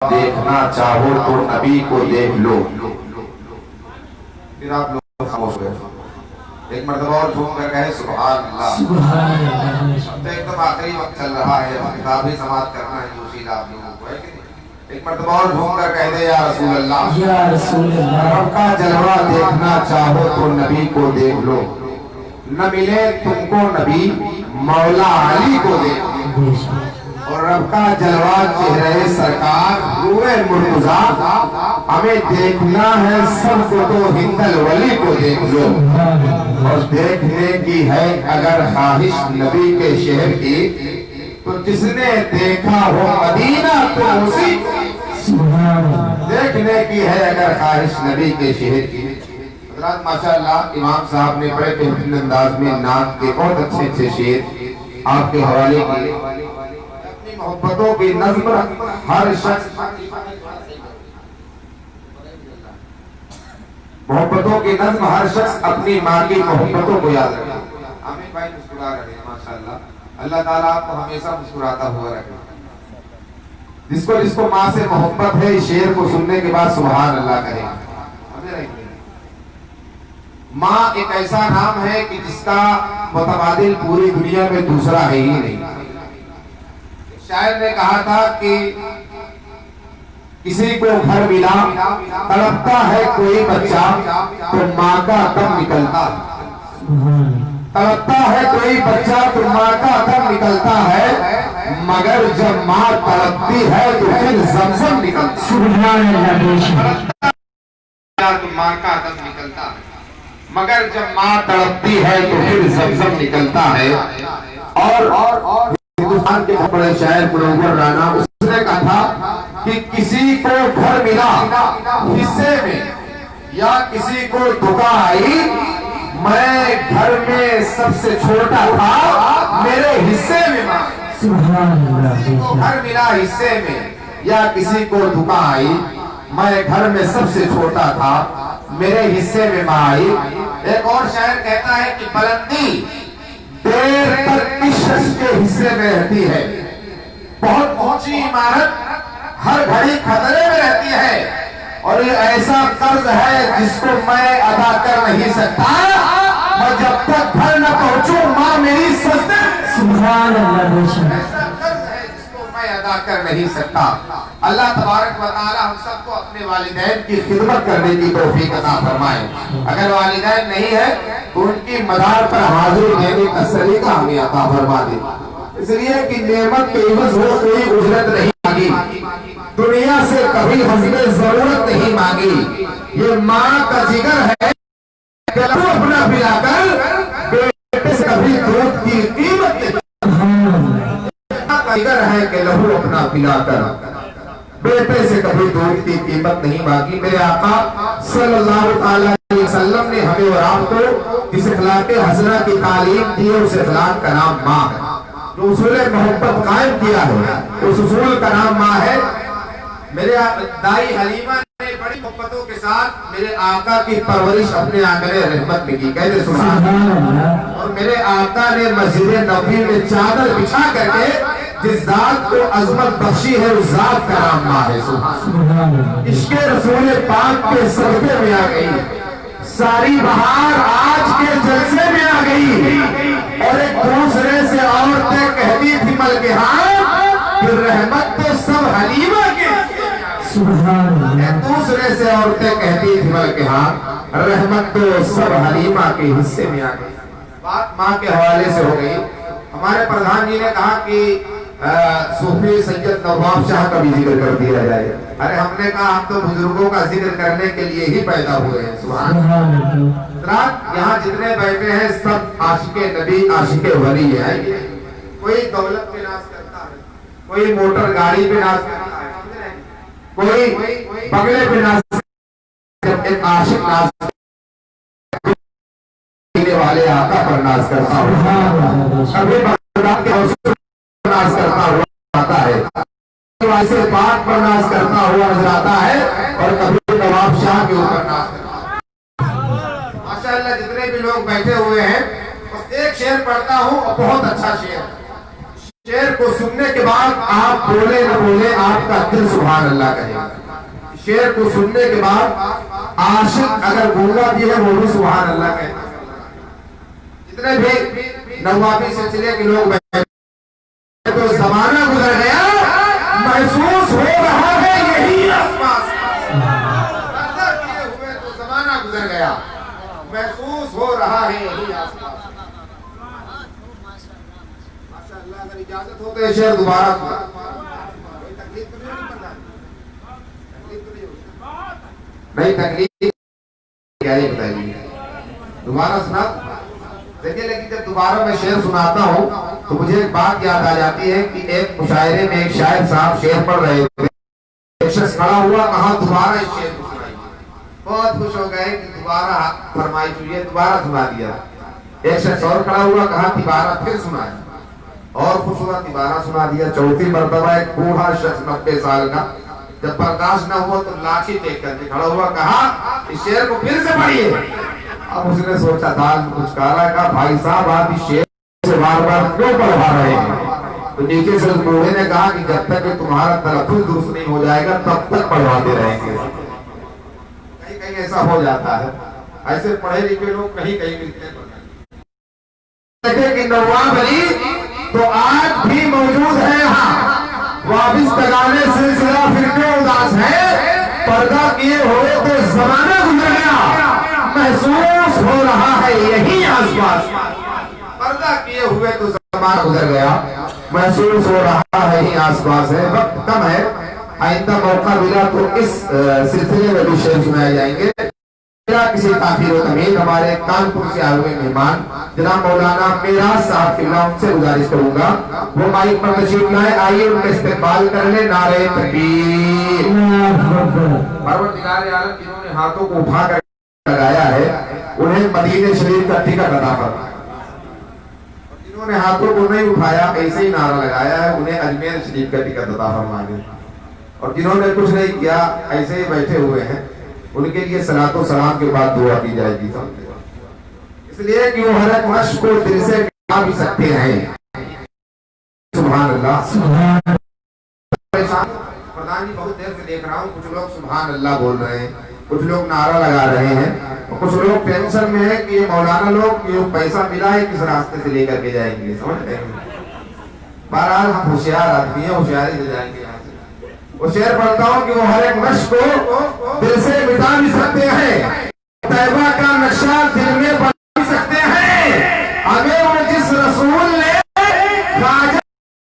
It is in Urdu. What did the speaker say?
دیکھنا چاہو تو نبی کو دیکھ لو. پھر آپ لوگ خاموش ہوئے. ایک مرتبہ اور جھوم کر کہے سبحان اللہ. تو ایک دم آخری وقت چل رہا ہے, کتابی سماعت کرنا ہے یوشیل آپ لوگوں کو, ہے کہ نہیں؟ ایک مرتبہ اور جھوم کر کہہ دے یا رسول اللہ, یا رسول اللہ. رب کا جلوہ دیکھنا چاہو تو نبی کو دیکھ لو. نہ ملے تم کو نبی مولا علی کو دیکھ لو. اور رب کا جلوہ چہرے سرکار روئے مرتضیٰ, ہمیں دیکھنا ہے سب کو تو ہندل ولی کو دیکھ لو. اور دیکھنے کی ہے اگر خواہش نبی کے شہر کی, تو جس نے دیکھا ہو مدینہ تو اسی. دیکھنے کی ہے اگر خواہش نبی کے شہر کی. حضرات ماشاءاللہ امام صاحب نے بڑے بہترین انداز میں نعت کے بہت اچھے اچھے شعر آپ کے حوالے کیے. اپنی محبتوں کی نظم ہر شخص, محبتوں کی نظم ہر شخص اپنی ماں کی محبتوں کو یاد رکھے. آمین بھائی مسکرا رہے ہیں ماشاءاللہ. اللہ تعالیٰ آپ کو ہمیشہ مسکراتا ہوا رکھے. جس کو ماں سے محبت ہے اس شعر کو سننے کے بعد سبحان اللہ کہے. ماں ایک ایسا نام ہے کہ جس کا متبادل پوری دنیا میں دوسرا ہے ہی نہیں. شاعر نے کہا تھا کہ کسی کو گھر ملا تڑپتا ہے کوئی بچہ تو ماں کا دم نکلتا ہے. تڑپتا ہے کوئی بچہ تو ماں کا دم نکلتا ہے, مگر جب ماں تڑپتی ہے تو پھر زمزم نکلتا ہے. تو ماں کا دم نکلتا ہے, مگر جب ماں تڑپتی ہے تو پھر زمزم نکلتا ہے. اور ہندوستان کے بڑے شاعر منور رانا, اس نے کہا تھا کہ کسی کو گھر ملا حصے میں یا کسی کو دھوکہ آئی, میں گھر میں سب سے چھوٹا تھا میرے حصے میں ماں. کسی کو گھر ملا حصے میں یا کسی کو دھوکہ آئی, میں گھر میں سب سے چھوٹا تھا میرے حصے میں ماں آئی. ایک اور شاعر کہتا ہے کہ بلندی دیر تک اس شخص کے حصے میں رہتی ہے, بہت اونچی عمارت ہر گھڑی خطرے میں رہتی ہے, اور یہ ایسا قرض ہے جس کو میں ادا کر نہیں سکتا, میں جب تک گھر نہ پہنچوں ماں میری سجدے. سبحان اللہ. ایسا قرض ہے جس کو میں ادا کر نہیں سکتا. اللہ تبارک و تعالی ہم سب کو اپنے والدین کی خدمت کرنے کی توفیق عطا فرمائے. اگر والدین نہیں ہے تو ان کی مدار پر حاضری دینے کا سلیقہ ہمیں عطا فرما دے. اس لیے کہ نعمت کے عوض وہ کوئی اجرت نہیں مانگی, دنیا سے کبھی ہم نے ضرورت نہیں مانگی. یہ ماں کا جگر ہے کہ لہو اپنا پلا کر بیٹے سے کبھی دودھ کی قیمت نہیں. جگر ہے کہ لہو اپنا پلا کر بیٹے سے کبھی دودھ کی قیمت نہیں مانگی. میرے آقا صلی اللہ علیہ وسلم نے ہمیں اور آپ کو جس اخلاق حسنہ کی تعلیم دی ہے اس اخلاق کا نام ماں ہے. جو اصول محبت قائم کیا ہے اس اصول کا نام ماں ہے. میرے دائی حلیمہ نے بڑی محبتوں کے ساتھ میرے آقا کی پرورش اپنے آنگن رحمت میں کی. کہتے سبحان اللہ. اور میرے آقا نے مسجد نبوی میں چادر بچھا کر کے جس ذات کو عظمت بخشی ہے اس ذات کا نام ماں ہے. سبحان اللہ. عشق رسول پاک کے صدقے میں آ گئی ساری بہار, آج کے جلسے میں آ گئی. اور ایک دوسرے سے عورتیں کہتی تھی ملکہ ہاں کہ رحمت تو سب حلیمہ کے. ایک دوسرے سے عورتیں کہتی تھی ملکہ ہاں رحمت تو سب حلیمہ کے حصے میں آ گئی. بات ماں کے حوالے سے ہو گئی. ہمارے پردھان جی نے کہا کہ صوفی سید نواب شاہ کا بھی ذکر کر دیا جائے. ارے ہم نے کہا ہم تو بزرگوں کا ذکر کرنے کے لیے ہی پیدا ہوئے ہیں. سبحان اللہ. یہاں جتنے بیٹھے ہیں سب عاشق نبی عاشق ولی ہے. کوئی دولت پہ ناز کرتا ہے, کوئی موٹر گاڑی پہ ناز کرتا ہے, کوئی بنگلے پہ ناز کرتا ہے. ایک عاشق ناز کرنے والے آقا پر ناز کرتا ہوں. کبھی بغداد کے حسن پر ناز کرتا ہوا آتا ہے, ویسے پاک پر ناز کرتا ہوا نظر آتا ہے, اور کبھی نواب شاہ کے اوپر ناز کرتا ہے. ماشاءاللہ جتنے بھی لوگ بیٹھے ہوئے ہیں ایک شعر پڑھتا ہوں اور بہت اچھا شعر. شعر کو سننے کے بعد آپ بولے نہ بولے آپ کا دل سبحان اللہ کہے گا. شعر کو سننے کے بعد عاشق اگر گونگا بھی ہے وہ بھی سبحان اللہ کہے گا. جتنے بھی نوابی سلسلے کے لوگ بیٹھے تو زمانہ گزر گیا محسوس ہو رہا ہے یہی آسمان. پردہ کیے ہوئے تو زمانہ گزر گیا محسوس ہو رہا ہے یہی آسمان. ماشاءاللہ اگر اجازت ہو تو یہ شعر دوبارہ سنا. کوئی تکلیف تو نہیں ہوگی؟ تکلیف تو نہیں ہوگی؟ نہیں تکلیف کیا یہ بتائیے دوبارہ سنا. دیکھیں لیکن جب دوبارہ میں شعر سناتا ہوں تو مجھے ایک بات یاد آ جاتی ہے کہ ایک مشاعرے میں ایک شاعر صاحب شعر پڑھ رہے تھے. ایک شخص کھڑا ہوا کہا دوبارہ اس شعر کو سنائیے. بہت خوش ہو گئے کہ دوبارہ فرمائش ہوئی ہے دوبارہ سنا دیا. ایک شخص اور کھڑا ہوا کہا دوبارہ پھر سنائے اور خوش ہوا دوبارہ سنا دیا. چوتھی مرتبہ ایک بوڑھا شخص 90 سال کا جب برداشت نہ ہوا تو لاٹھی ٹیک کر کے کھڑا ہوا کہا اس شعر کو پھر سے پڑھیے. اب اس نے سوچا دال میں کچھ کہا کہا بھائی صاحب آپ اس شعر سے بار بار کیوں پڑھوا رہے ہیں؟ تو نیچے سے اس بوڑھے نے کہا کہ جب تک کہ تمہارا تلفظ درست نہیں ہو جائے گا تب تک پڑھواتے رہیں گے. کہیں کہیں ایسا ہو جاتا ہے ایسے پڑھے لکھے لوگ کہیں کہیں ملتے ہیں. دیکھیں کہ نواب علی تو آج بھی موجود ہے یہاں. وابستگان سلسلہ فرقے اداس ہے. پردہ کیے ہوئے تو زمانہ گزر گیا محسوس ہو رہا ہے یہی آس پاس. پردہ کیے ہوئے تو زمانہ گزر گیا محسوس ہو رہا ہے یہی آس پاس ہے. وقت کم ہے آئندہ موقع ملا تو اس سلسلے میں بھی شعر سنائے جائیں گے. میرا کسی تاخیر و تمید ہمارے کانپور سے آئے ہوئے مہمان جناب مولانا میراث صاحب قبلہ ان سے گزارش کروں گا وہ مائک پر تشریف لائے. آئیے ان کا استقبال کر لیں. نعرہ تکبیر. پروردگار عالم جنہوں نے ہاتھوں کو اٹھا کر لگایا ہے انہیں مدینہ شریف کا ٹکٹ عطا فرمائے. اور جنہوں نے ہاتھوں کو نہیں اٹھایا ایسے ہی نعرہ لگایا ہے انہیں اجمیر شریف کا ٹکٹ عطا فرمائے. اور جنہوں نے کچھ نہیں کیا ایسے ہی بیٹھے ہوئے ہیں ان کے لیے صلاۃ و سلام کے بعد دعا کی جائے گی. اس لیے کہ وہ ہر ایک مشق کو دل سے مٹا بھی سکتے ہیں. سبحان اللہ. پردھان جی بہت دیر سے دیکھ رہا ہوں کچھ لوگ سبحان اللہ بول رہے ہیں کچھ لوگ نعرہ لگا رہے ہیں اور کچھ لوگ ٹینشن میں ہیں کہ یہ مولانا لوگ یہ پیسہ ملا ہے کس راستے سے لے کر کے جائیں گے. سمجھ رہے ہیں. بہرحال ہم ہوشیار آدمی ہیں ہوشیاری سے جائیں گے. وہ شعر پڑھتا ہوں کہ وہ ہر ایک نقش کو دل سے مٹا بھی سکتے ہیں. طیبہ کا نقشہ دل میں